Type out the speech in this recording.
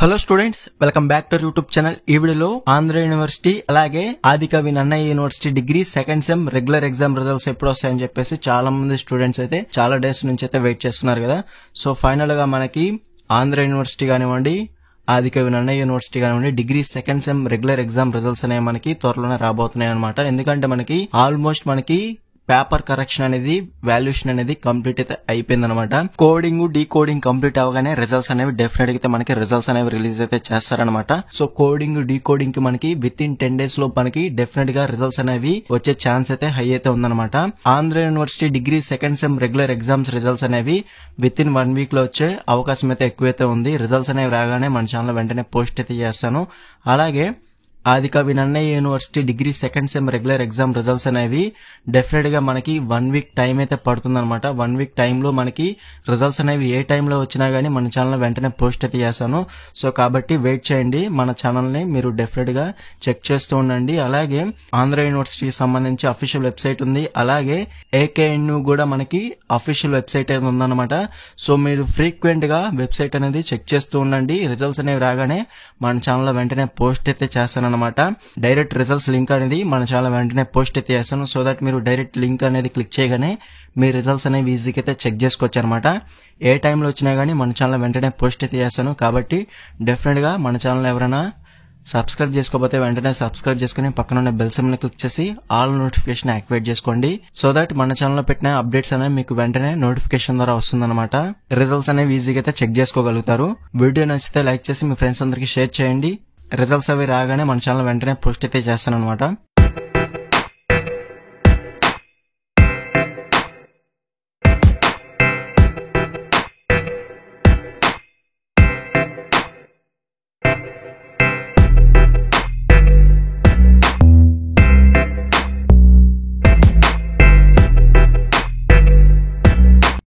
Hello students, welcome back to YouTube channel. ఈ వీడియోలో Andhra university అలాగే Adikavi Nannaya university degree second sem regular exam results ఎప్పుడు వస్తాయని చెప్పేసి చాలా మంది స్టూడెంట్స్ అయితే చాలా డేస్ నుంచి అయితే వెయిట్ చేస్తున్నారు కదా. సో ఫైనల్ గా మనకి ఆంధ్ర యూనివర్సిటీ కానివ్వండి, ఆదికవి నన్నయ్య యూనివర్సిటీ కానివ్వండి, degree second sem regular exam results అనేవి మనకి త్వరలోనే రాబోతున్నాయి అనమాట. ఎందుకంటే మనకి ఆల్మోస్ట్ మనకి పేపర్ కరెక్షన్ అనేది వాల్యుయేషన్ అనేది కంప్లీట్ అయితే అయిపోయింది అనమాట. కోడింగ్ డీకోడింగ్ కంప్లీట్ అవగానే రిజల్ట్స్ అనేవి డెఫినెట్ గా మనకి రిజల్ట్స్ అనేవి రిలీజ్ అయితే చేస్తారనమాట. సో కోడింగ్ డీకోడింగ్ కి మనకి విత్ ఇన్ 10 days లో మనకి డెఫినెట్ గా రిజల్ట్స్ అనేవి వచ్చే ఛాన్స్ అయితే హై అయితే ఉందన్నమాట. Andhra university degree second sem regular exams results అనేవి విత్ ఇన్ 1 week లో వచ్చే అవకాశం అయితే ఎక్కువైతే ఉంది. రిజల్ట్స్ అనేవి రాగానే మన ఛానల్ వెంటనే పోస్ట్ అయితే చేస్తాను. అలాగే Adikavi Nannaya university degree second sem regular exam results అనేవి డెఫినెట్ గా మనకి 1 week టైం అయితే పడుతుంది అనమాట. 1 week టైంలో మనకి రిజల్ట్స్ అనేవి ఏ టైంలో వచ్చినా గానీ మన ఛానల్ వెంటనే పోస్ట్ అయితే చేస్తాను. సో కాబట్టి వెయిట్ చేయండి, మన ఛానల్ ని మీరు డెఫినెట్ గా చెక్ చేస్తూ ఉండండి. అలాగే ఆంధ్ర యూనివర్సిటీకి సంబంధించి అఫీషియల్ వెబ్సైట్ ఉంది, అలాగే ఏకేఎన్యూ కూడా మనకి అఫీషియల్ వెబ్సైట్ అయితే ఉందన్నమాట. సో మీరు ఫ్రీక్వెంట్ గా వెబ్సైట్ అనేది చెక్ చేస్తూ ఉండండి. రిజల్ట్స్ అనేవి రాగానే మన ఛానల్ వెంటనే పోస్ట్ అయితే చేస్తాను అనమాట. డైరెక్ట్ రిజల్ట్స్ లింక్ అనేది మన ఛానల్ వెంటనే పోస్ట్ అయితే చేస్తాను. సో దట్ మీరు డైరెక్ట్ లింక్ అనేది క్లిక్ చేయగానే మీ రిజల్ట్స్ అనేవి ఈజీగా అయితే చెక్ చేసుకోవచ్చు అనమాట. ఏ టైంలో వచ్చినా గానీ మన ఛానల్ వెంటనే పోస్ట్ అయితే చేస్తాను. కాబట్టి డెఫినెట్ గా మన ఛానల్ ఎవరైనా సబ్స్క్రైబ్ చేసుకోకపోతే వెంటనే సబ్స్క్రైబ్ చేసుకుని పక్కన ఉన్న బెల్ సింబల్ ని క్లిక్ చేసి ఆల్ నోటిఫికేషన్ యాక్టివేట్ చేసుకోండి. సో దట్ మన ఛానల్ లో పెట్టిన అప్డేట్స్ అనేవి మీకు వెంటనే నోటిఫికేషన్ ద్వారా వస్తుందన్నమాట. రిజల్ట్స్ అనేవి ఈజీగా అయితే చెక్ చేసుకోగలుగుతారు. వీడియో నచ్చితే లైక్ చేసి మీ ఫ్రెండ్స్ అందరికి షేర్ చేయండి. రిజల్ట్స్ అవి రాగానే మన ఛానల్ వెంటనే పోస్ట్ అయితే చేస్తాను అనమాట.